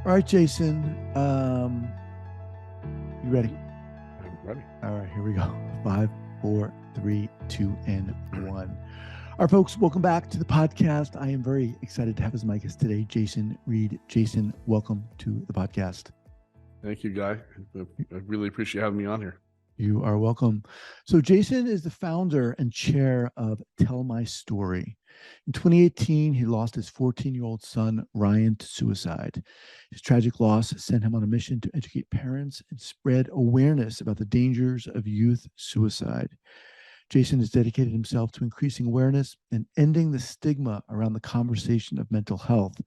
All right, Jason. You ready? I'm ready. All right, here we go. 5, 4, 3, 2, and 1. All right, folks, welcome back to the podcast. I am very excited to have as my guest today, Jason Reid. Jason, welcome to the podcast. Thank you, Guy. I really appreciate having me on here. You are welcome. So Jason is the founder and chair of Tell My Story. In 2018, he lost his 14-year-old son, Ryan, to suicide. His tragic loss sent him on a mission to educate parents and spread awareness about the dangers of youth suicide. Jason has dedicated himself to increasing awareness and ending the stigma around the conversation of mental health.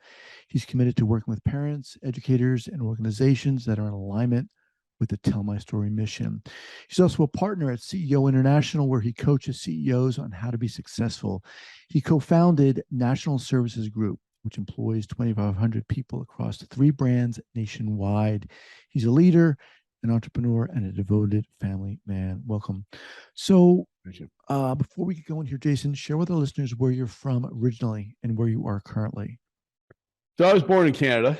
He's committed to working with parents, educators, and organizations that are in alignment with the Tell My Story mission. He's also a partner at CEO International, where he coaches CEOs on how to be successful. He co-founded National Services Group, which employs 2,500 people across 3 brands nationwide. He's a leader, an entrepreneur, and a devoted family man. Welcome. So Thank you. Before we get going here, Jason, share with our listeners where you're from originally and where you are currently. So I was born in Canada.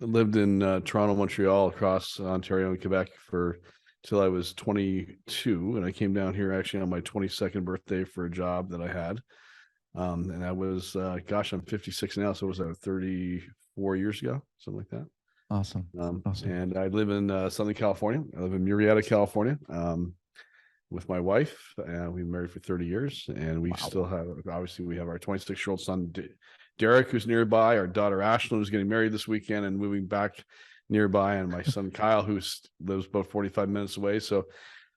Lived in Toronto, Montreal, across Ontario and Quebec till I was 22, and I came down here actually on my 22nd birthday for a job that I had. And that was, I'm 56 now, so it was 34 years ago, something like that. Awesome. Awesome. And I live in Southern California. I live in Murrieta, California, with my wife. We've been married for 30 years, and we still have, obviously, we have our 26-year-old son, Derek, who's nearby, our daughter, Ashlyn, who's getting married this weekend and moving back nearby, and my son, Kyle, who lives about 45 minutes away. So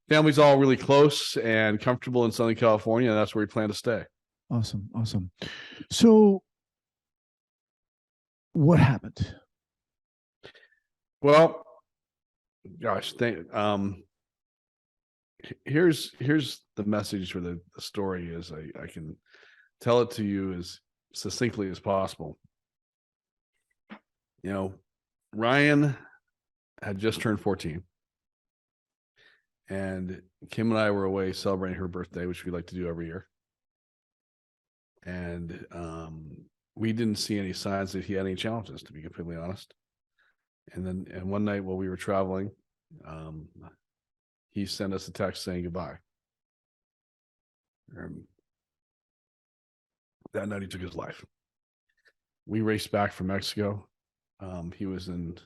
family's all really close and comfortable in Southern California, and that's where we plan to stay. Awesome. Awesome. So what happened? Well, gosh, here's the message for the story is I can tell it to you as succinctly as possible. You know, Ryan had just turned 14, and Kim and I were away celebrating her birthday, which we like to do every year. And we didn't see any signs that he had any challenges, to be completely honest. And one night while we were traveling, he sent us a text saying goodbye. That night he took his life. We raced back from Mexico. He was in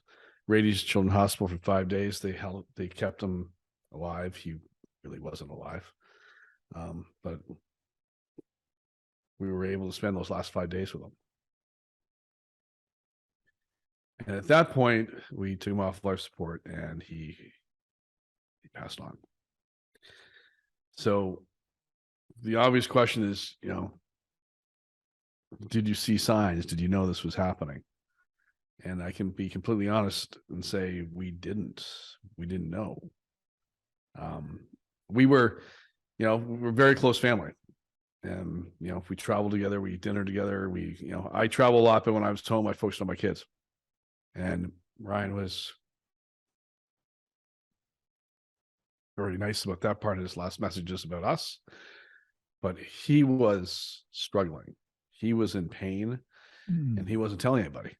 Reid's Children's Hospital for 5 days. They kept him alive. He really wasn't alive. But we were able to spend those last 5 days with him. And at that point, we took him off life support, and he passed on. So the obvious question is, did you see signs? Did you know this was happening? And I can be completely honest and say we didn't know. We were very close family. And, if we traveled together, we eat dinner together. I travel a lot, but when I was home, I focused on my kids. And Ryan was very nice about that part of his last messages about us. But he was struggling. He was in pain, and he wasn't telling anybody.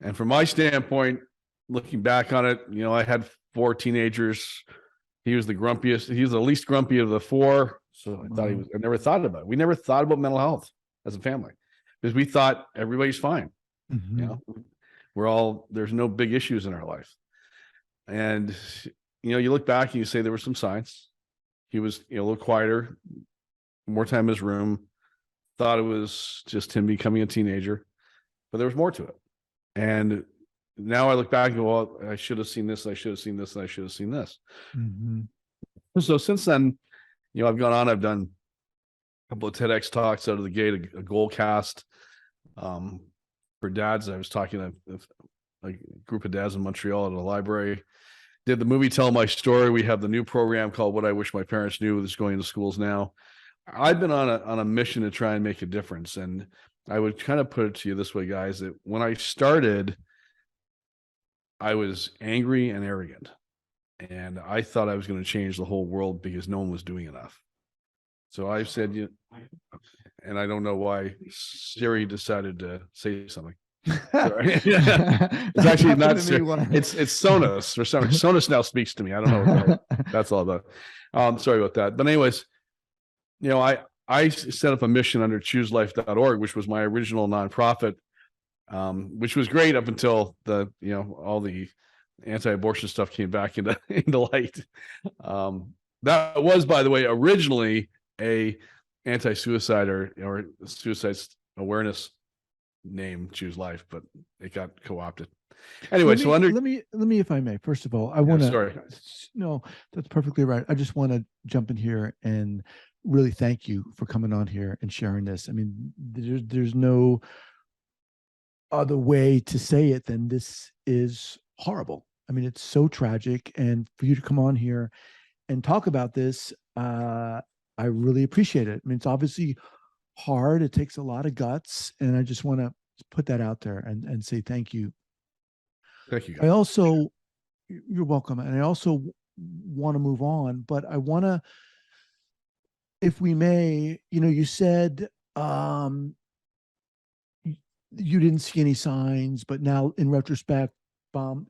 And from my standpoint, looking back on it, I had 4 teenagers. He was the grumpiest. He was the least grumpy of the 4. So I thought I never thought about it. We never thought about mental health as a family because we thought everybody's fine. Mm-hmm. There's no big issues in our life. And, you look back and you say there were some signs. He was, a little quieter, more time in his room, thought it was just him becoming a teenager, but there was more to it. And now I look back and go, well, I should have seen this, I should have seen this, and I should have seen this. Mm-hmm. So since then, I've gone on, I've done a couple of TEDx talks out of the gate, a goal cast for dads. I was talking to a group of dads in Montreal at a library. Did the movie Tell My Story. We have the new program called What I Wish My Parents Knew that's going into schools now. I've been on a mission to try and make a difference. And I would kind of put it to you this way, guys, that when I started, I was angry and arrogant. And I thought I was going to change the whole world because no one was doing enough. So I said, and I don't know why Siri decided to say something. Sorry. It's That actually happened not. to me when It's Sonos or something. Sonos now speaks to me. I don't know what the hell that's all about. Sorry about that. But anyways, I set up a mission under chooselife.org, which was my original nonprofit, which was great up until all the anti-abortion stuff came back into light. That was, by the way, originally a anti-suicide or suicide awareness name, Choose Life, but it got co-opted. Anyway, let me, if I may, first of all, I want to, sorry. no, that's perfectly right. I just want to jump in here and really thank you for coming on here and sharing this. I mean, there's no other way to say it than this is horrible. I mean, it's so tragic. And for you to come on here and talk about this, I really appreciate it. I mean, it's obviously hard. It takes a lot of guts. And I just want to put that out there and say thank you. Thank you, guys. I also, you're welcome. And I also want to move on, but I want to, if we may, you said you didn't see any signs, but now in retrospect,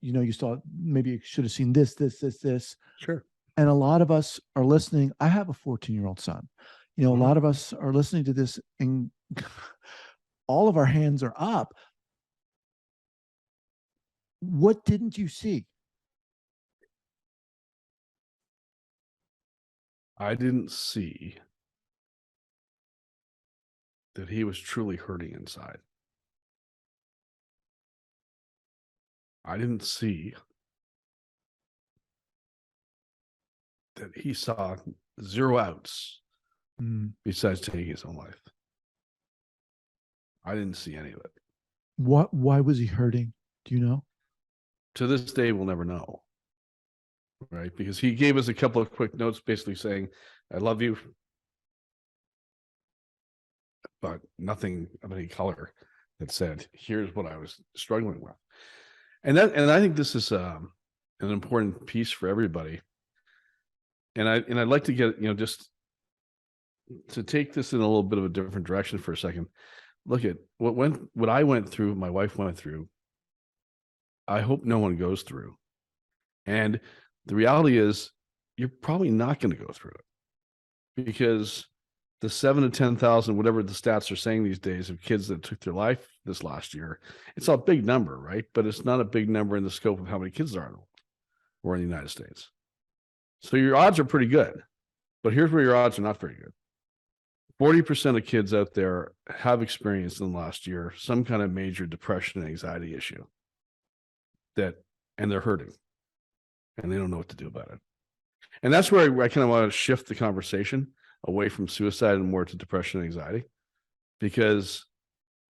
you saw maybe you should have seen this. Sure. And a lot of us are listening. I have a 14-year-old son. A lot of us are listening to this and all of our hands are up. What didn't you see? I didn't see that he was truly hurting inside. I didn't see that he saw 0 outs besides taking his own life. I didn't see any of it. Why was he hurting? Do you know? To this day, we'll never know. Right? Because he gave us a couple of quick notes basically saying, I love you, but nothing of any color that said, here's what I was struggling with. And I think this is an important piece for everybody. And I'd like to get, just to take this in a little bit of a different direction for a second. Look at what I went through, my wife went through. I hope no one goes through. And the reality is you're probably not going to go through it, because the 7,000 to 10,000, whatever the stats are saying these days, of kids that took their life this last year, it's a big number, right? But it's not a big number in the scope of how many kids there are in the world or in the United States. So your odds are pretty good, but here's where your odds are not very good. 40% of kids out there have experienced in the last year some kind of major depression and anxiety issue and they're hurting and they don't know what to do about it. And that's where I kind of want to shift the conversation away from suicide and more to depression and anxiety, because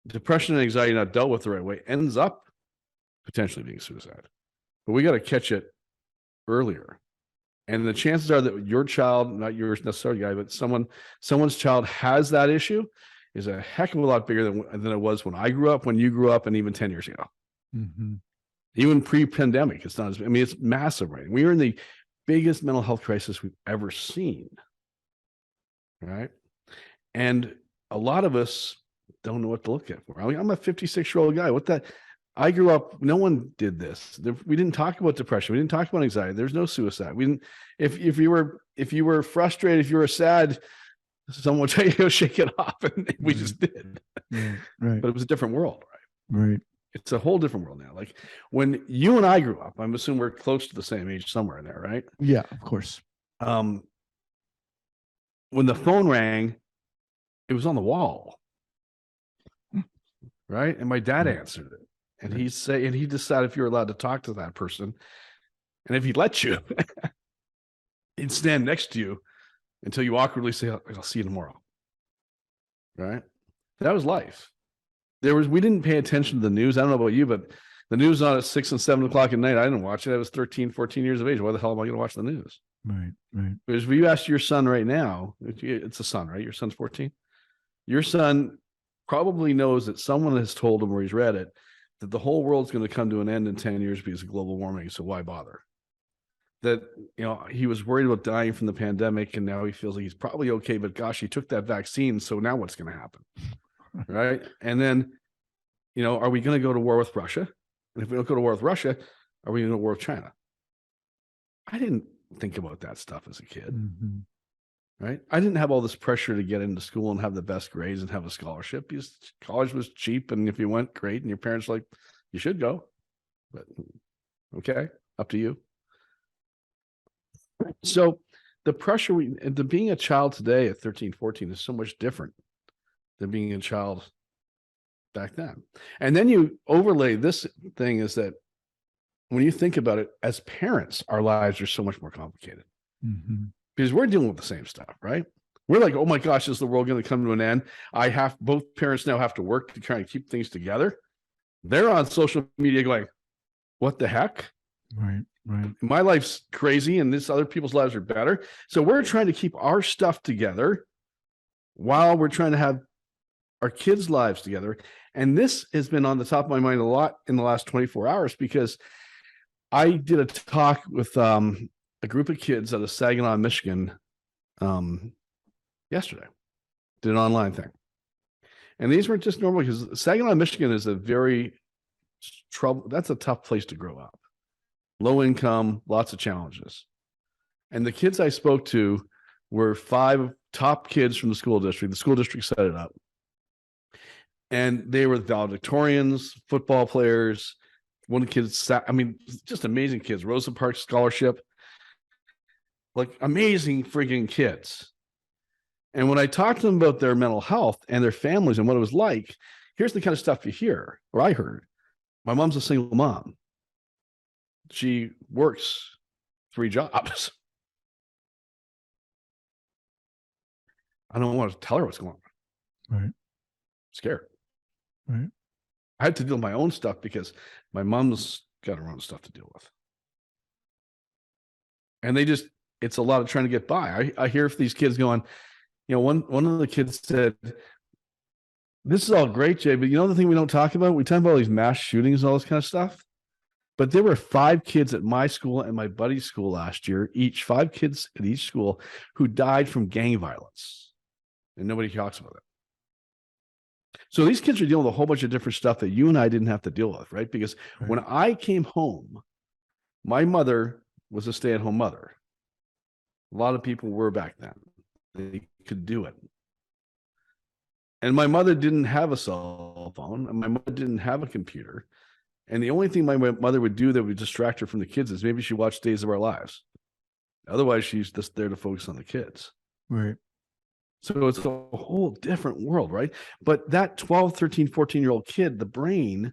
depression and anxiety not dealt with the right way ends up potentially being suicide. But we got to catch it earlier. And the chances are that your child, not yours necessarily, guy, but someone's child has that issue is a heck of a lot bigger than it was when I grew up, when you grew up, and even 10 years ago. Mm-hmm. Even pre-pandemic, it's not. It's massive, right? We are in the biggest mental health crisis we've ever seen, right? And a lot of us don't know what to look at for. I mean, I'm a 56-year-old guy. I grew up, no one did this. We didn't talk about depression. We didn't talk about anxiety. There's no suicide. We didn't, if you were frustrated, if you were sad, someone would tell you to go shake it off. And we just did. Right. But it was a different world, right? Right. It's a whole different world now. Like when you and I grew up, I'm assuming we're close to the same age somewhere in there, right? Yeah, of course. When the phone rang, it was on the wall, right? And my dad answered it. And he decided if you're allowed to talk to that person, and if he let you, he'd stand next to you until you awkwardly say, "I'll see you tomorrow." Right? That was life. We didn't pay attention to the news. I don't know about you, but the news on at 6 and 7 o'clock at night, I didn't watch it. I was 13, 14 years of age. Why the hell am I going to watch the news? Right. Because if you ask your son right now, it's a son, right? Your son's 14. Your son probably knows that someone has told him, or he's read it, that the whole world's going to come to an end in 10 years because of global warming. So why bother? That, he was worried about dying from the pandemic, and now he feels like he's probably okay, but gosh, he took that vaccine. So now what's going to happen? Right. And then are we going to go to war with Russia? And if we don't go to war with Russia, are we going to go to war with China? I didn't think about that stuff as a kid. Mm-hmm. Right? I didn't have all this pressure to get into school and have the best grades and have a scholarship because college was cheap. And if you went, great. And your parents were like, you should go. But okay, up to you. So the pressure to being a child today at 13, 14 is so much different than being a child back then. And then you overlay this thing is that when you think about it, as parents, our lives are so much more complicated. Mm-hmm. Because we're dealing with the same stuff, right? We're like, oh my gosh, is the world going to come to an end? Both parents now have to work to kind of keep things together. They're on social media going, what the heck? Right. My life's crazy and this other people's lives are better. So we're trying to keep our stuff together while we're trying to have our kids' lives together. And this has been on the top of my mind a lot in the last 24 hours because I did a talk with a group of kids out of Saginaw, Michigan, yesterday. Did an online thing. And these weren't just normal because Saginaw, Michigan is that's a tough place to grow up. Low income, lots of challenges. And the kids I spoke to were 5 top kids from the school district. The school district set it up. And they were valedictorians, football players. One of the kids, just amazing kids. Rosa Parks Scholarship. Like amazing freaking kids. And when I talked to them about their mental health and their families and what it was like, here's the kind of stuff you hear, or I heard. My mom's a single mom. She works 3 jobs. I don't want to tell her what's going on. Right. I'm scared. Right. I had to deal with my own stuff because my mom's got her own stuff to deal with. And it's a lot of trying to get by. I hear these kids going, one of the kids said, this is all great, Jay, but the thing we don't talk about? We talk about all these mass shootings and all this kind of stuff. But there were 5 kids at my school and my buddy's school last year, 5 kids at each school who died from gang violence. And nobody talks about it. So these kids are dealing with a whole bunch of different stuff that you and I didn't have to deal with, right? Because when I came home, my mother was a stay-at-home mother. A lot of people were back then. They could do it. And my mother didn't have a cell phone, and my mother didn't have a computer. And the only thing my mother would do that would distract her from the kids is maybe she watched Days of Our Lives. Otherwise, she's just there to focus on the kids. Right. So it's a whole different world, right? But that 12, 13, 14-year-old kid, the brain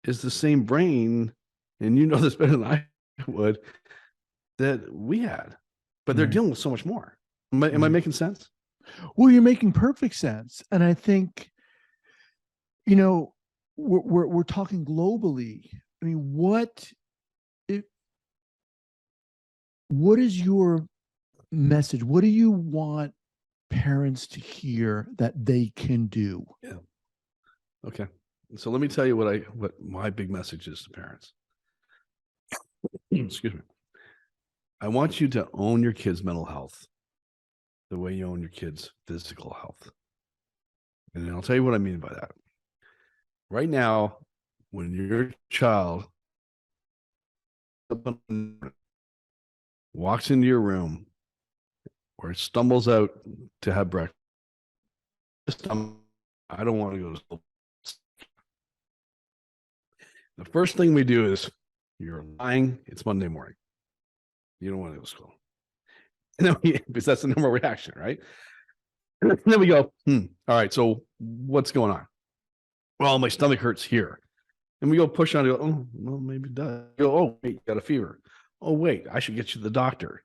is the same brain, and you know this better than I would, that we had. But they're dealing with so much more. Am I making sense? Well, you're making perfect sense. And I think, we're talking globally. I mean, what is your message? What do you want parents to hear that they can do? Yeah. Okay. So let me tell you what my big message is to parents. Excuse me. I want you to own your kids' mental health the way you own your kids' physical health. And I'll tell you what I mean by that. Right now, when your child walks into your room or stumbles out to have breakfast, I don't want to go to school. The first thing we do is, you're lying, it's Monday morning. You don't want to go to school. And then because that's the normal reaction, right? And then we go, all right, so what's going on? Well, my stomach hurts here. And we go push on it. Oh, well, maybe it does. Go, oh, wait, you got a fever. Oh, wait, I should get you to the doctor.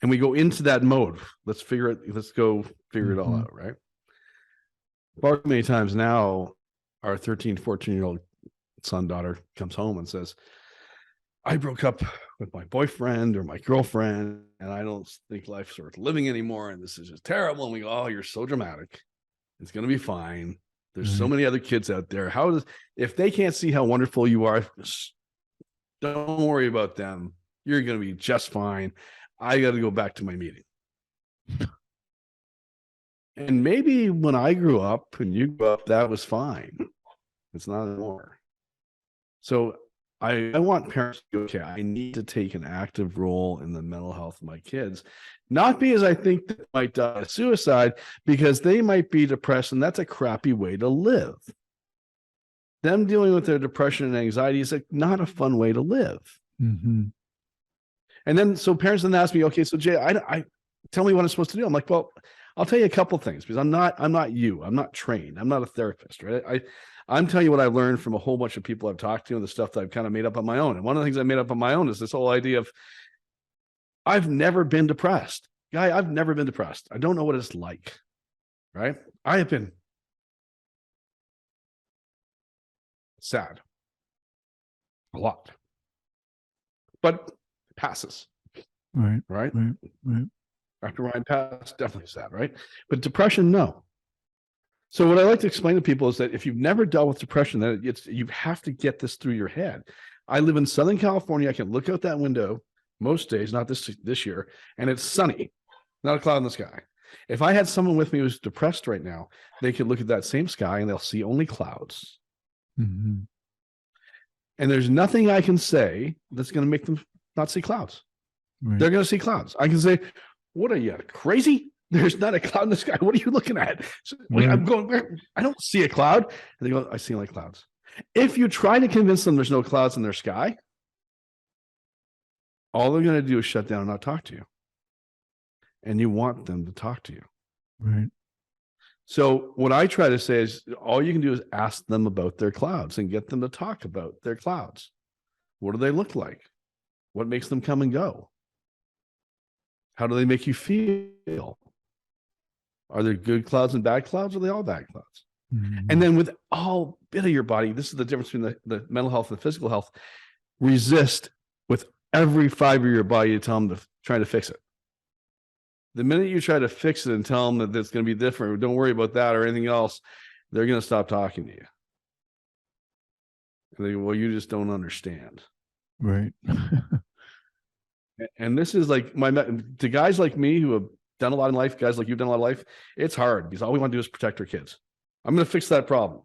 And we go into that mode. Let's go figure it all out, right? Far too many times now, our 13, 14-year-old son, daughter comes home and says, I broke up with my boyfriend or my girlfriend, and I don't think life's worth living anymore, and this is just terrible. And we go, oh, you're so dramatic. It's going to be fine. There's so many other kids out there. If they can't see how wonderful you are, don't worry about them. You're going to be just fine. I got to go back to my meeting. And maybe when I grew up and you grew up, that was fine. It's not anymore. So I want parents to go, okay, I need to take an active role in the mental health of my kids, not because I think they might die of suicide, because they might be depressed, and that's a crappy way to live. Them dealing with their depression and anxiety is not a fun way to live. Mm-hmm. And then, so parents then ask me, okay, so Jay, I tell me what I'm supposed to do. I'm like, well, I'll tell you a couple things, because I'm not you. I'm not trained. I'm not a therapist, right? I'm telling you what I've learned from a whole bunch of people I've talked to and the stuff that I've kind of made up on my own. And one of the things I made up on my own is this whole idea of, I've never been depressed. Guy, I've never been depressed. I don't know what it's like, right? I have been sad a lot, but it passes. Right. Right. Right. Right. After Ryan passed, definitely sad, right? But depression, no. So what I like to explain to people is that if you've never dealt with depression, then you have to get this through your head. I live in Southern California. I can look out that window most days, not this year, and it's sunny, not a cloud in the sky. If I had someone with me who's depressed right now, they could look at that same sky and they'll see only clouds. Mm-hmm. And there's nothing I can say that's going to make them not see clouds. Right. They're going to see clouds. I can say, what are you, crazy? There's not a cloud in the sky. What are you looking at? So, I'm going, I don't see a cloud. And they go, I see like clouds. If you try to convince them there's no clouds in their sky, all they're going to do is shut down and not talk to you. And you want them to talk to you. Right. So what I try to say is, all you can do is ask them about their clouds and get them to talk about their clouds. What do they look like? What makes them come and go? How do they make you feel? Are there good clouds and bad clouds? Or are they all bad clouds? Mm-hmm. And then with all bit of your body, this is the difference between the mental health and the physical health. Resist with every fiber of your body to tell them to try to fix it. The minute you try to fix it and tell them that it's going to be different, or don't worry about that or anything else, they're going to stop talking to you. And they go, well, you just don't understand. Right. And this is like to guys like me who have done a lot in life, guys like you've done a lot of life, it's hard because all we want to do is protect our kids. I'm going to fix that problem.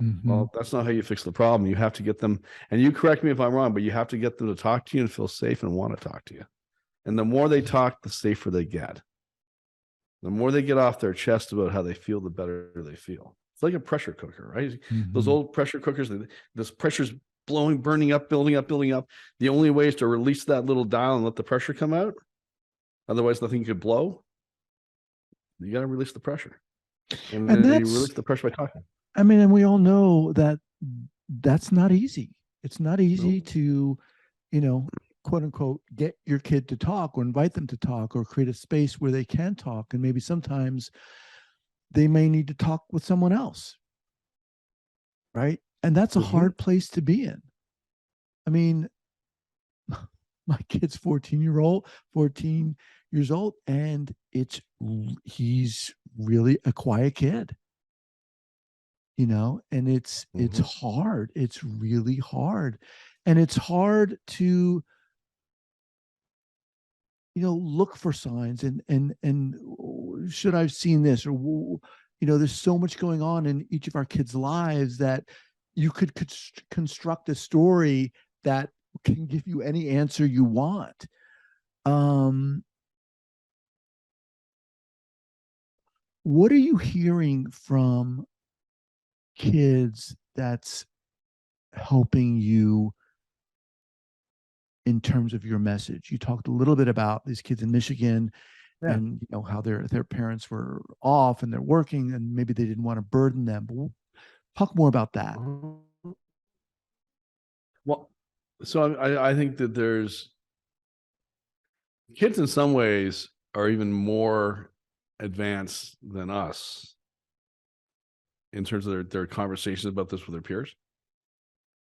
Mm-hmm. Well, that's not how you fix the problem. You have to get them, and you correct me if I'm wrong, but you have to get them to talk to you and feel safe and want to talk to you. And the more they talk, the safer they get. The more they get off their chest about how they feel, the better they feel. It's like a pressure cooker, right? Mm-hmm. Those old pressure cookers, this pressure's blowing, burning up, building up, building up. The only way is to release that little dial and let the pressure come out. Otherwise, nothing could blow. You got to release the pressure. And then you release the pressure by talking. I mean, and we all know that that's not easy. It's not easy to, quote unquote, get your kid to talk or invite them to talk or create a space where they can talk. And maybe sometimes they may need to talk with someone else. Right. And that's a hard place to be in. I mean, my kid's 14 years old, and he's really a quiet kid. And it's hard. It's really hard. And it's hard to, look for signs and should I have seen this, or, there's so much going on in each of our kids' lives that you could construct a story that can give you any answer you want. What are you hearing from kids that's helping you in terms of your message? You talked a little bit about these kids in Michigan and how their parents were off and they're working and maybe they didn't want to burden them. But we'll talk more about that. Well, so I think that there's kids in some ways are even more advanced than us in terms of their conversations about this with their peers.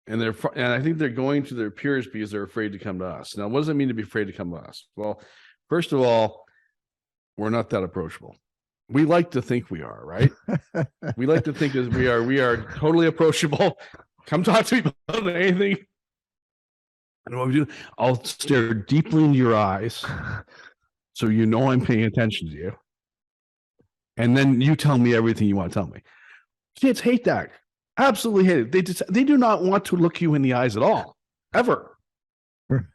And I think they're going to their peers because they're afraid to come to us. Now, what does it mean to be afraid to come to us? Well, first of all, we're not that approachable. We like to think we are, right? We like to think as we are totally approachable. Come talk to me about anything. And what we do, I'll stare deeply into your eyes so you know I'm paying attention to you. And then you tell me everything you want to tell me. Kids hate that. Absolutely hate it. They do not want to look you in the eyes at all, ever.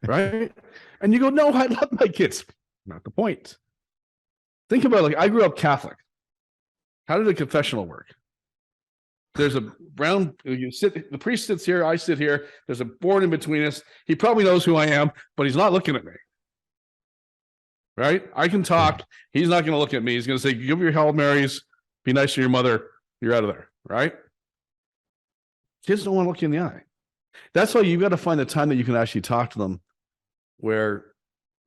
Right? And you go, no, I love my kids. Not the point. Think about it, like I grew up Catholic. How did the confessional work? There's a brown, you sit, the priest sits here, I sit here. There's a board in between us. He probably knows who I am, but he's not looking at me. Right? I can talk. He's not going to look at me. He's going to say, give your Hail Marys, be nice to your mother. You're out of there. Right? Kids don't want to look you in the eye. That's why you've got to find the time that you can actually talk to them where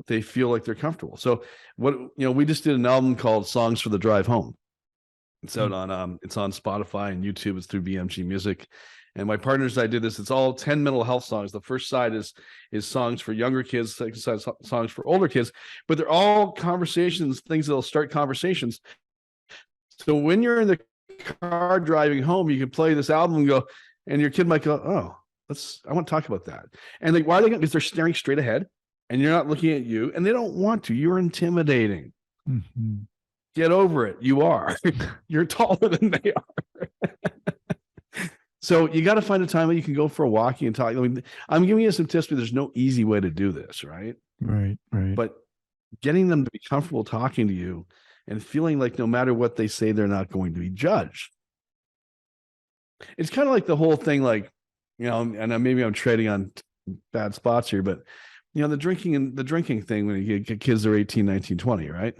they feel like they're comfortable. So we just did an album called Songs for the Drive Home. It's out on it's on Spotify and YouTube. It's through BMG Music. And my partners and I did this. It's all 10 mental health songs. The first side is songs for younger kids, second side songs for older kids, but they're all conversations, things that'll start conversations. So when you're in the car driving home, you can play this album and go, and your kid might go, oh, I want to talk about that. And why are they going? Because they're staring straight ahead and you're not looking at you and they don't want to. You're intimidating. Mm-hmm. Get over it. You are. You're taller than they are. So you got to find a time that you can go for a walk and talk. I mean, I'm giving you some tips, but there's no easy way to do this, right? Right. But getting them to be comfortable talking to you and feeling like no matter what they say, they're not going to be judged. It's kind of like the whole thing, like, and maybe I'm trading on bad spots here, but the drinking thing when you get kids that are 18, 19, 20, right?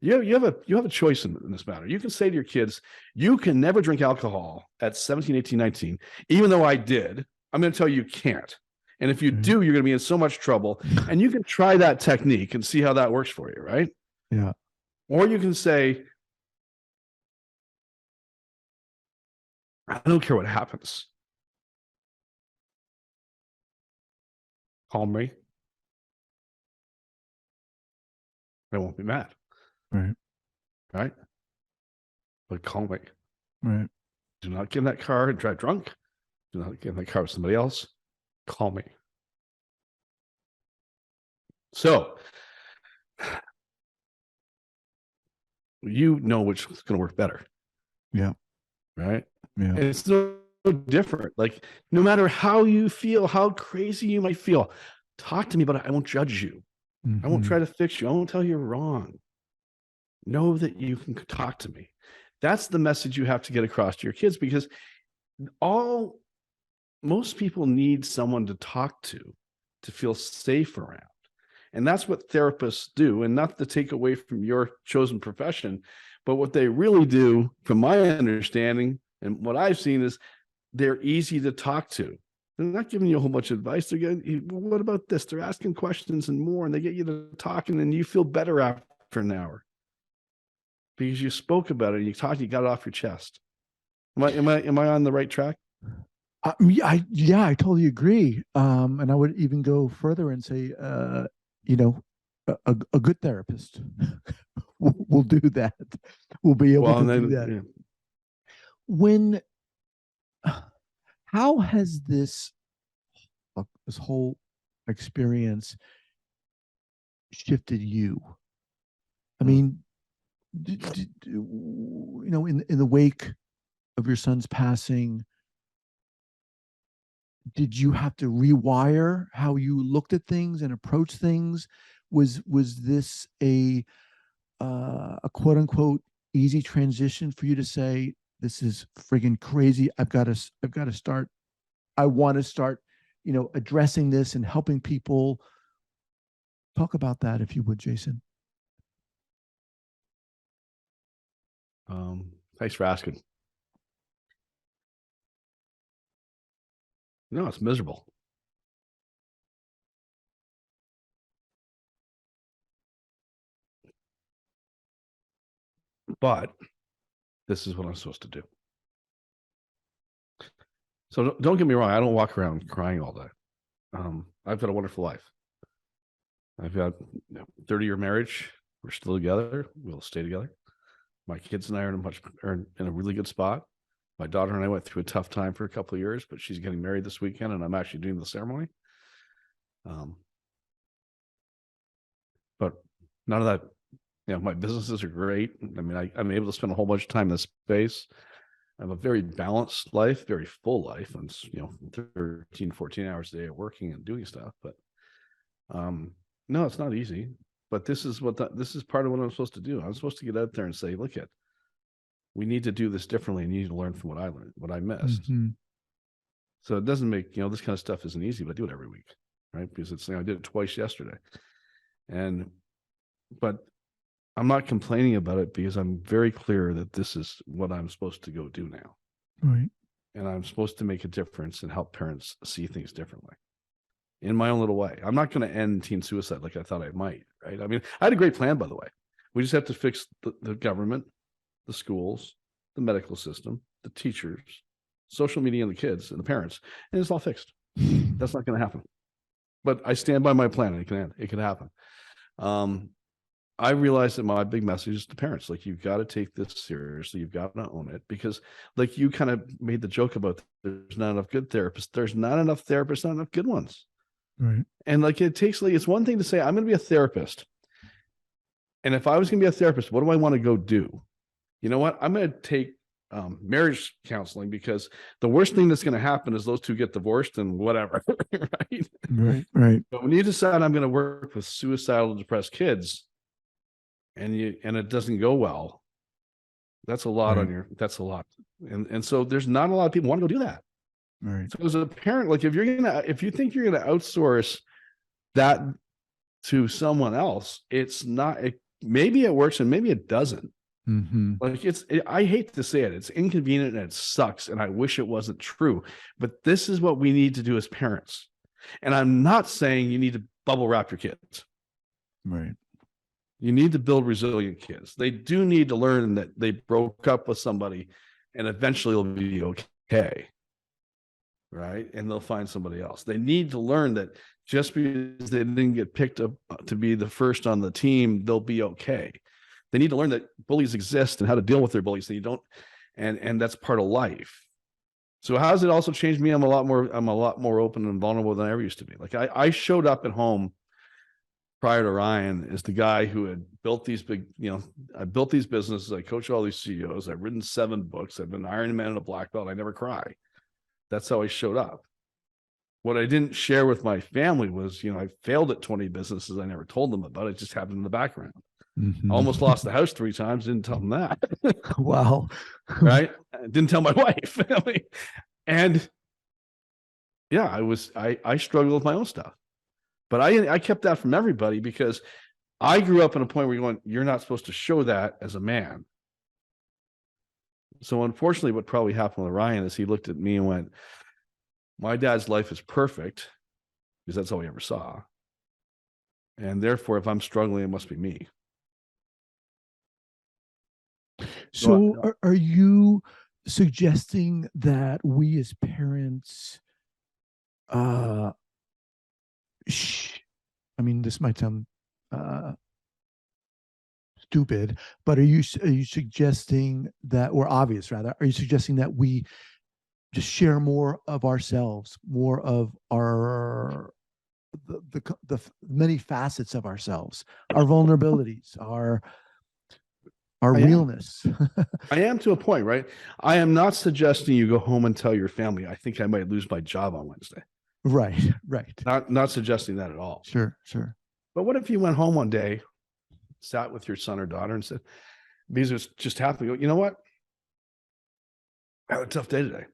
You have a choice in this matter. You can say to your kids, you can never drink alcohol at 17, 18, 19. Even though I did, I'm going to tell you can't. And if you do, you're going to be in so much trouble. And you can try that technique and see how that works for you, right? Yeah. Or you can say, I don't care what happens. Call me. I won't be mad. Right. But call me. Right. Do not get in that car and drive drunk. Do not get in that car with somebody else. Call me. So you know which is going to work better. Yeah. Right. Yeah. And it's no different. Like no matter how you feel, how crazy you might feel, talk to me about it. I won't judge you. Mm-hmm. I won't try to fix you. I won't tell you you're wrong. Know that you can talk to me. That's the message you have to get across to your kids, because most people need someone to talk to feel safe around. And that's what therapists do. And not to take away from your chosen profession, but what they really do, from my understanding and what I've seen, is they're easy to talk to. They're not giving you a whole bunch of advice. They're getting, what about this? They're asking questions and more, and they get you to talking, and you feel better after an hour. Because you spoke about it, and you talked, you got it off your chest. Am I on the right track? I totally agree. And I would even go further and say, a good therapist will do that. Will be able to do that. Yeah. How has this whole experience shifted you? I mean, in the wake of your son's passing, did you have to rewire how you looked at things and approach things? Was this a quote unquote easy transition for you to say, this is friggin' crazy, I want to start addressing this and helping people? Talk about that, if you would, Jason. Thanks for asking. No, it's miserable. But this is what I'm supposed to do. So don't get me wrong. I don't walk around crying all day. I've got a wonderful life. I've got 30-year marriage. We're still together. We'll stay together. My kids and I are in a really good spot. My daughter and I went through a tough time for a couple of years, but she's getting married this weekend, and I'm actually doing the ceremony. But none of that, my businesses are great. I mean, I'm able to spend a whole bunch of time in this space. I have a very balanced life, very full life, and 13, 14 hours a day of working and doing stuff. But no, it's not easy. But this is part of what I'm supposed to do. I'm supposed to get out there and say, look, we need to do this differently, and you need to learn from what I learned, what I missed. Mm-hmm. So it doesn't make, this kind of stuff isn't easy, but I do it every week, right? Because it's, I did it twice yesterday. But I'm not complaining about it because I'm very clear that this is what I'm supposed to go do now. Right. And I'm supposed to make a difference and help parents see things differently in my own little way. I'm not going to end teen suicide like I thought I might, right? I mean, I had a great plan, by the way. We just have to fix the government, the schools, the medical system, the teachers, social media, and the kids and the parents, and it's all fixed. That's not going to happen. But I stand by my plan, and it can happen. I realized that my big message is to parents, like, you've got to take this seriously. You've got to own it, because, like, you kind of made the joke about there's not enough good therapists. There's not enough therapists, not enough good ones. Right. And like, it's one thing to say, I'm going to be a therapist. And if I was going to be a therapist, what do I want to go do? You know what? I'm going to take marriage counseling, because the worst thing that's going to happen is those two get divorced and whatever. Right. Right. But when you decide I'm going to work with suicidal, depressed kids, and it doesn't go well, that's a lot that's a lot. And so there's not a lot of people want to go do that. Right. So as a parent, like, if you think you're going to outsource that to someone else, maybe it works and maybe it doesn't. Mm-hmm. Like, I hate to say it, it's inconvenient and it sucks, and I wish it wasn't true, but this is what we need to do as parents. And I'm not saying you need to bubble wrap your kids. Right. You need to build resilient kids. They do need to learn that they broke up with somebody and eventually it'll be okay. Right? And they'll find somebody else. They need to learn that just because they didn't get picked up to be the first on the team, they'll be okay. They need to learn that bullies exist and how to deal with their bullies. And that's part of life. So how has it also changed me? I'm a lot more open and vulnerable than I ever used to be. Like, I showed up at home prior to Ryan as the guy who had built these I built these businesses. I coach all these CEOs. I've written 7 books. I've been Ironman and a black belt. I never cry. That's how I showed up. What I didn't share with my family was, I failed at 20 businesses. I never told them about it. It just happened in the background. Mm-hmm. Almost lost the house 3 times. Didn't tell them that. Wow. Right. Didn't tell my wife. And yeah, I struggled with my own stuff. But I kept that from everybody, because I grew up in a point where you're not supposed to show that as a man. So unfortunately, what probably happened with Ryan is he looked at me and went, my dad's life is perfect, because that's all he ever saw. And therefore, if I'm struggling, it must be me. So are you suggesting that we as parents, I mean, this might sound stupid, but are you suggesting that, or obvious rather, are you suggesting that we just share more of ourselves, more of the many facets of ourselves, our vulnerabilities, our realness? I am, to a point, right? I am not suggesting you go home and tell your family, I think I might lose my job on Wednesday. Right. Not suggesting that at all. Sure. But what if you went home one day, sat with your son or daughter and said, because it's just happening, you know what? I had a tough day today.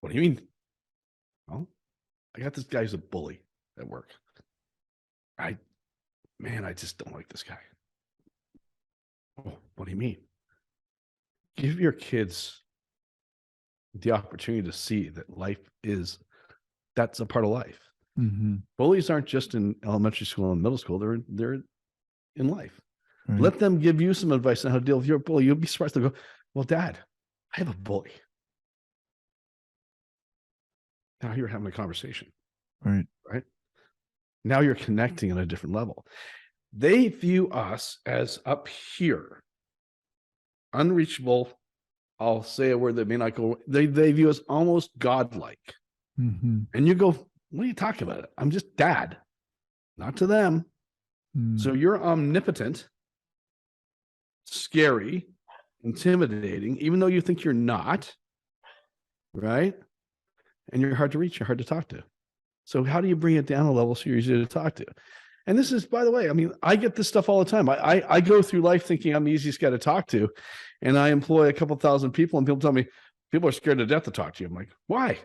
What do you mean? Well, I got this guy who's a bully at work. I just don't like this guy. Oh, what do you mean? Give your kids the opportunity to see that that's a part of life. Mm-hmm. Bullies aren't just in elementary school and middle school. They're in life. Right. Let them give you some advice on how to deal with your bully. You'll be surprised. They'll go, well, Dad, I have a bully. Now you're having a conversation. Right. Now you're connecting on a different level. They view us as up here, unreachable. I'll say a word that may not go. They view us almost godlike. Mm-hmm. And you go, what are you talking about? I'm just Dad. Not to them. Mm. So you're omnipotent, scary, intimidating, even though you think you're not. right? And you're hard to reach, you're hard to talk to. So how do you bring it down a level so you're easy to talk to? And this is, by the way, I mean, I get this stuff all the time. I go through life thinking I'm the easiest guy to talk to, and I employ a couple thousand people, and people tell me people are scared to death to talk to you. I'm like, why?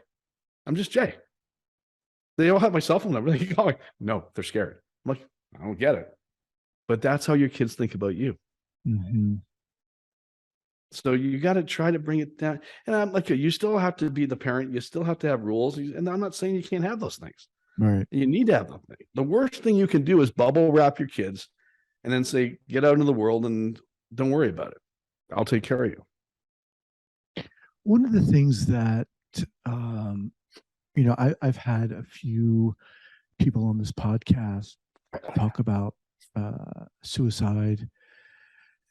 I'm just Jay. They all have my cell phone number. They can call me. No, they're scared. I'm like, I don't get it. But that's how your kids think about you. Mm-hmm. So you got to try to bring it down. And I'm like, you still have to be the parent. You still have to have rules. And I'm not saying you can't have those things. Right. You need to have them. The worst thing you can do is bubble wrap your kids and then say, get out into the world and don't worry about it. I'll take care of you. One of the things that, I've had a few people on this podcast talk about suicide.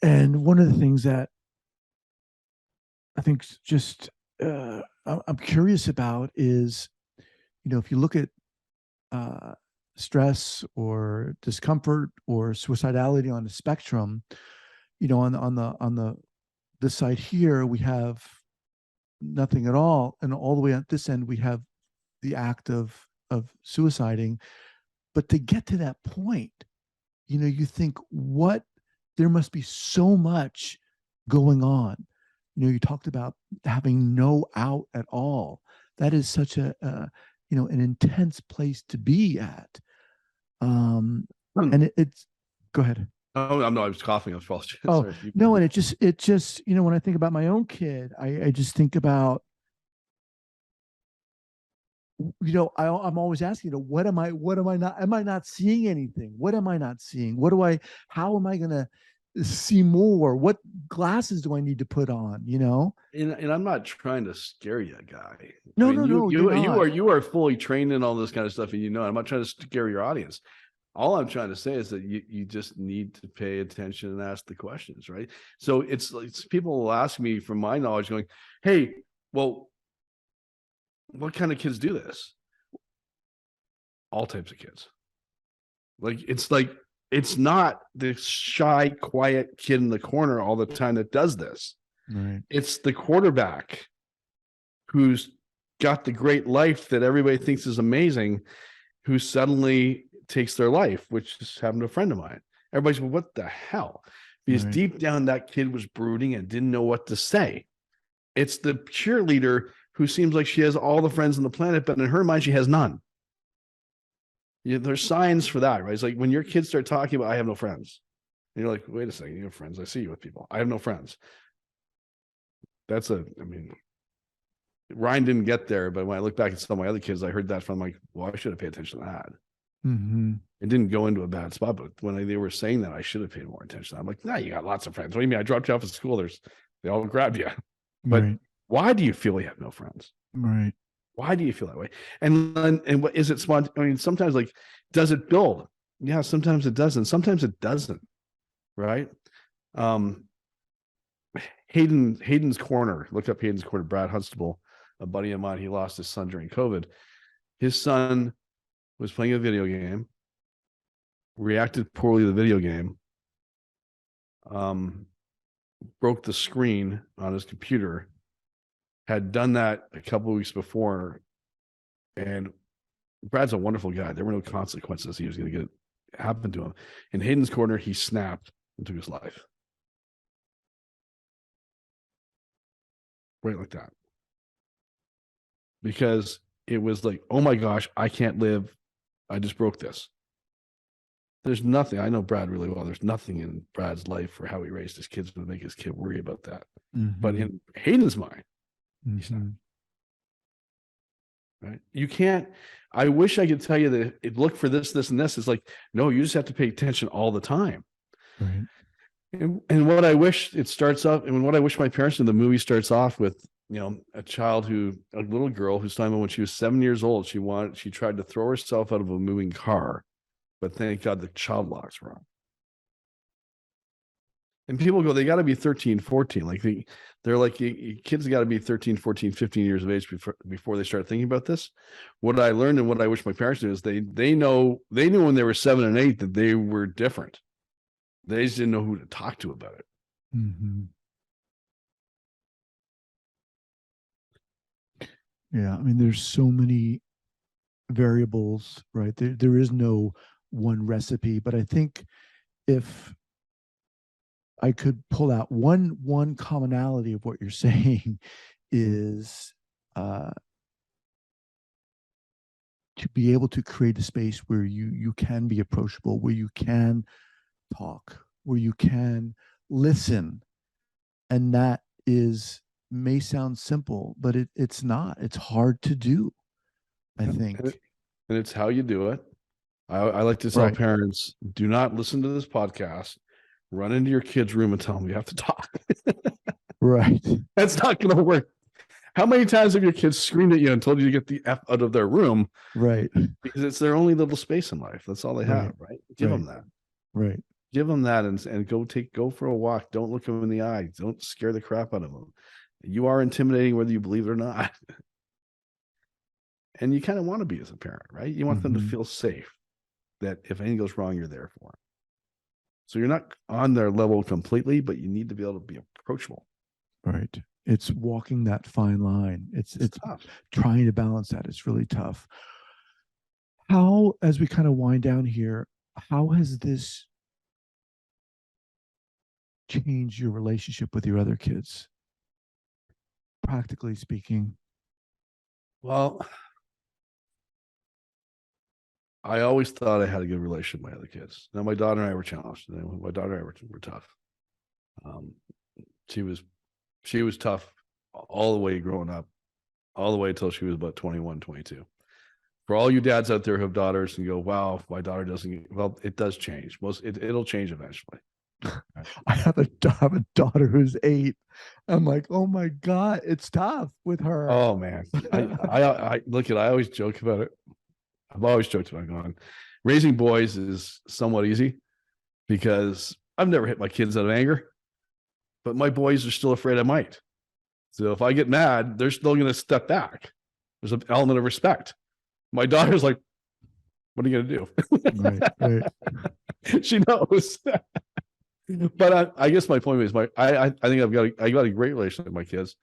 And one of the things that I think just I'm curious about is, if you look at stress or discomfort or suicidality on the spectrum, on this side here, we have nothing at all. And all the way at this end, we have the act of suiciding. But to get to that point, you think there must be so much going on. You talked about having no out at all. That is such an intense place to be at. And it's, go ahead. Oh, no, I was coughing. I was false. Oh, no. And it just, when I think about my own kid, I just think about, I'm always asking, what am I not seeing anything? What am I not seeing? How am I going to see more? What glasses do I need to put on? And I'm not trying to scare you, guy. No, I mean, no, you are fully trained in all this kind of stuff, and I'm not trying to scare your audience. All I'm trying to say is that you just need to pay attention and ask the questions, right? So it's people will ask me from my knowledge, going, "Hey, well, what kind of kids do this?" All types of kids. It's not the shy, quiet kid in the corner all the time that does this. Right. It's the quarterback who's got the great life that everybody thinks is amazing, who suddenly takes their life, which just happened to a friend of mine. Everybody's, well, what the hell? Because Right. deep down, that kid was brooding and didn't know what to say. It's the cheerleader who seems like she has all the friends on the planet, but in her mind, she has none. There's signs for that, right? It's like when your kids start talking about, I have no friends. And you're like, wait a second, you have friends. I see you with people. I have no friends. Ryan didn't get there, but when I look back at some of my other kids, I heard that from, like, well, I should have paid attention to that. Mm-hmm. It didn't go into a bad spot, but when they were saying that, I should have paid more attention. I'm like, nah, you got lots of friends. What do you mean? I dropped you off at school. They all grabbed you. But right. Why do you feel you have no friends? Right. Why do you feel that way? And what is it? Sometimes, like, does it build? Yeah, sometimes it doesn't. Sometimes it doesn't. Right? Hayden's Corner. Look up Hayden's Corner. Brad Huxtable, a buddy of mine. He lost his son during COVID. His son was playing a video game, reacted poorly to the video game, broke the screen on his computer, had done that a couple of weeks before, and Brad's a wonderful guy. There were no consequences he was going to get happen to him. In Hayden's Corner, he snapped and took his life. Right like that. Because it was like, oh my gosh, I can't live. I just broke this. There's nothing. I know Brad really well. There's nothing in Brad's life or how he raised his kids to make his kid worry about that. Mm-hmm. But in Hayden's mind, he's not. Right? You can't. I wish I could tell you that it look for this, this, and this. It's like, no, you just have to pay attention all the time. Right. And what I wish it starts off, and what I wish my parents did, the movie starts off with, a little girl who's talking about when she was 7 years old, she tried to throw herself out of a moving car, but thank God the child locks were on. And people go, they got to be 13, 14. Like they're like, kids got to be 13, 14, 15 years of age before they start thinking about this. What I learned and what I wish my parents knew is they knew when they were 7 and 8 that they were different. They just didn't know who to talk to about it. Mm-hmm. Yeah. I mean, there's so many variables, right? There is no one recipe, but I think if I could pull out one commonality of what you're saying is uh, to be able to create a space where you can be approachable, where you can talk, where you can listen, and that is may sound simple, but it's not. It's hard to do. I Yeah. think. And it's how you do it. I like to tell Right. parents, do not listen to this podcast. Run into your kid's room and tell them you have to talk. Right. That's not going to work. How many times have your kids screamed at you and told you to get the F out of their room? Right. Because it's their only little space in life. That's all they Right. have, right? Give Right. them that. Right. Give them that and go for a walk. Don't look them in the eye. Don't scare the crap out of them. You are intimidating whether you believe it or not. And you kind of want to be as a parent, right? You want them to feel safe, that if anything goes wrong, you're there for them. So you're not on their level completely, but you need to be able to be approachable. Right. It's walking that fine line. It's tough. trying to balance that. It's really tough. How, as we kind of wind down here, how has this changed your relationship with your other kids, practically speaking? Well, I always thought I had a good relationship with my other kids. Now, my daughter and I were challenged. My daughter and I were tough. She was tough all the way growing up, all the way until she was about 21, 22. For all you dads out there who have daughters and go, wow, my daughter doesn't, well, it does change. It'll change eventually. I have a daughter who's 8. I'm like, oh my God, it's tough with her. Oh man. I look at, I always joke about it. I've always joked about going, raising boys is somewhat easy because I've never hit my kids out of anger, but my boys are still afraid I might. So if I get mad, they're still going to step back. There's an element of respect. My daughter's like, what are you going to do? Right. She knows. But I guess my point is, I think I got a great relationship with my kids.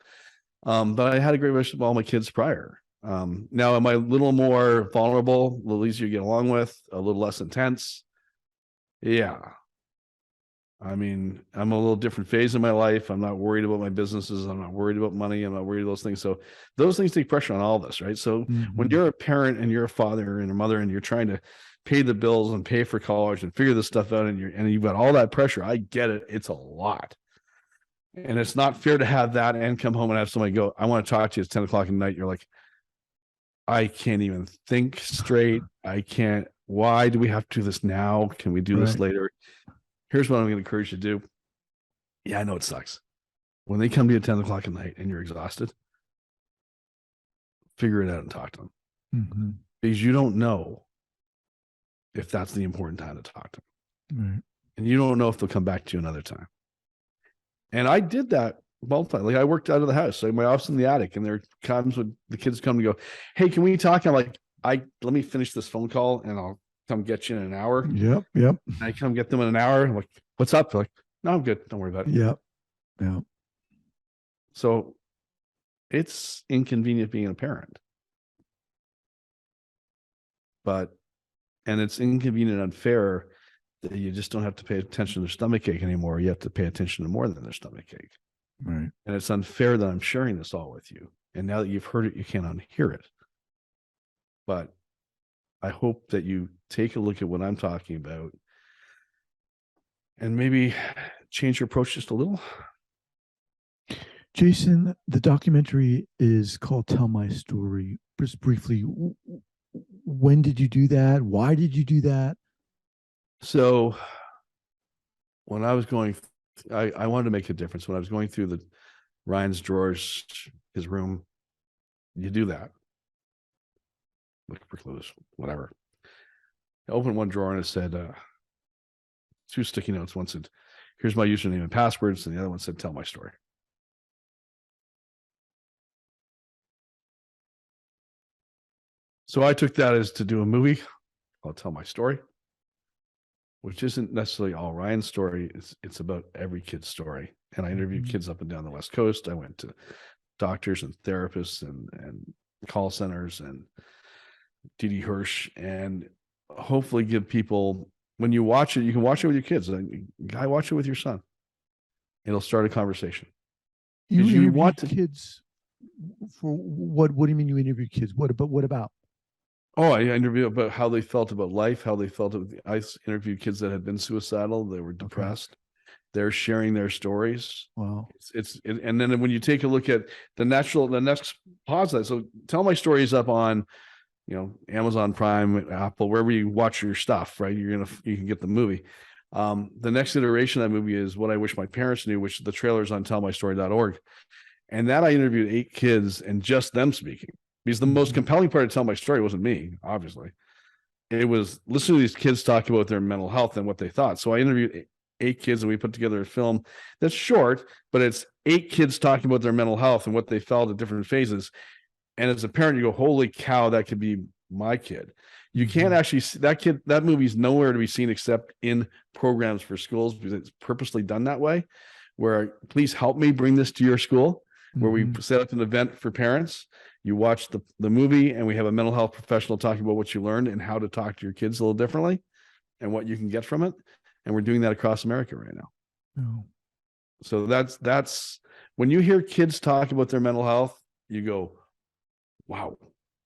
But I had a great relationship with all my kids prior. Now am I a little more vulnerable, a little easier to get along with, a little less intense? Yeah. I mean, I'm a little different phase in my life. I'm not worried about my businesses. I'm not worried about money. I'm not worried about those things. So those things take pressure on all of us, right? So when you're a parent and you're a father and a mother and you're trying to pay the bills and pay for college and figure this stuff out and you've got all that pressure, I get it. It's a lot. And it's not fair to have that and come home and have somebody go, I want to talk to you. It's 10 o'clock at night. You're like, I can't even think straight. I can't. Why do we have to do this now? Can we do this later? Here's what I'm going to encourage you to do. Yeah, I know it sucks. When they come to you at 10 o'clock at night and you're exhausted, figure it out and talk to them. Because you don't know if that's the important time to talk to them. And you don't know if they'll come back to you another time. And I did that multiple times. Like I worked out of the house. Like my office in the attic, and there comes when the kids come and go, hey, can we talk? I'm like, let me finish this phone call and I'll come get you in an hour. Yep. I come get them in an hour. I'm like, what's up? They're like, no, I'm good. Don't worry about it. Yep. So it's inconvenient being a parent. And it's inconvenient and unfair that you just don't have to pay attention to their stomach ache anymore. You have to pay attention to more than their stomach ache. Right. And it's unfair that I'm sharing this all with you. And now that you've heard it, you can't unhear it. But I hope that you take a look at what I'm talking about and maybe change your approach just a little. Jason, the documentary is called Tell My Story. Just briefly, when did you do that? Why did you do that? So when I was going, I wanted to make a difference. When I was going through Ryan's drawers, his room, you do that. Look for clues, whatever. I opened one drawer and it said, 2 sticky notes. One said, here's my username and passwords. And the other one said, tell my story. So I took that as to do a movie called Tell My Story, which isn't necessarily all Ryan's story. It's about every kid's story. And I interviewed kids up and down the West Coast. I went to doctors and therapists and call centers and Didi Hirsch, and hopefully give people, when you watch it, you can watch it with your kids. Guy, watch it with your son. It'll start a conversation. You You interview want to, kids for what? What do you mean you interview kids? What about? What about? oh, I interviewed about how they felt about life, how they felt. I interviewed kids that had been suicidal. They were depressed. They're sharing their stories. Wow. And then when you take a look at the next positive. So Tell My Story is up on, Amazon Prime, Apple, wherever you watch your stuff, right? You can get the movie. The next iteration of that movie is What I Wish My Parents Knew, which the trailer is on tellmystory.org. And that I interviewed 8 kids and just them speaking. Because the most compelling part of Tell My Story wasn't me, obviously. It was listening to these kids talk about their mental health and what they thought. So I interviewed 8 kids and we put together a film that's short, but it's 8 kids talking about their mental health and what they felt at different phases. And as a parent, you go, holy cow, that could be my kid. You can't actually see that movie's nowhere to be seen except in programs for schools, because it's purposely done that way, where please help me bring this to your school, where we set up an event for parents. You watch the movie and we have a mental health professional talking about what you learned and how to talk to your kids a little differently and what you can get from it. And we're doing that across America right now. Oh. So that's when you hear kids talk about their mental health, you go, wow,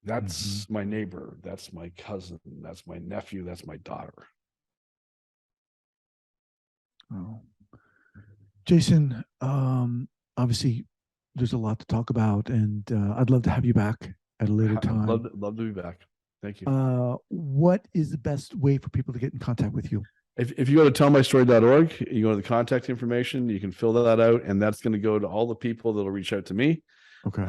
that's my neighbor. That's my cousin. That's my nephew. That's my daughter. Oh. Jason, obviously there's a lot to talk about, and I'd love to have you back at a later time. Love to be back. Thank you. What is the best way for people to get in contact with you? If you go to tellmystory.org, you go to the contact information, you can fill that out, and that's going to go to all the people that'll reach out to me. Okay.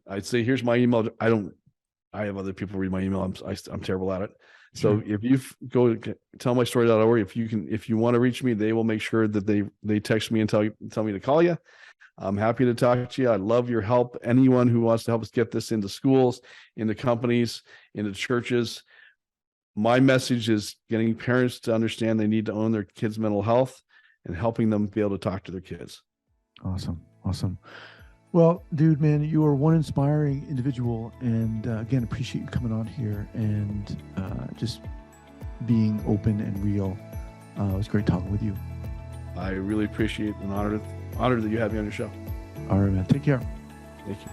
I'd say, here's my email. I have other people read my email. I'm terrible at it. So if you go to tellmystory.org, if you want to reach me, they will make sure that they text me and tell me to call you. I'm happy to talk to you. I love your help. Anyone who wants to help us get this into schools, into companies, into churches. My message is getting parents to understand they need to own their kids' mental health and helping them be able to talk to their kids. Awesome. Well, dude, man, you are one inspiring individual, and again, appreciate you coming on here and just being open and real. It was great talking with you. I really appreciate and honored that you had me on your show. All right, man. Take care. Thank you.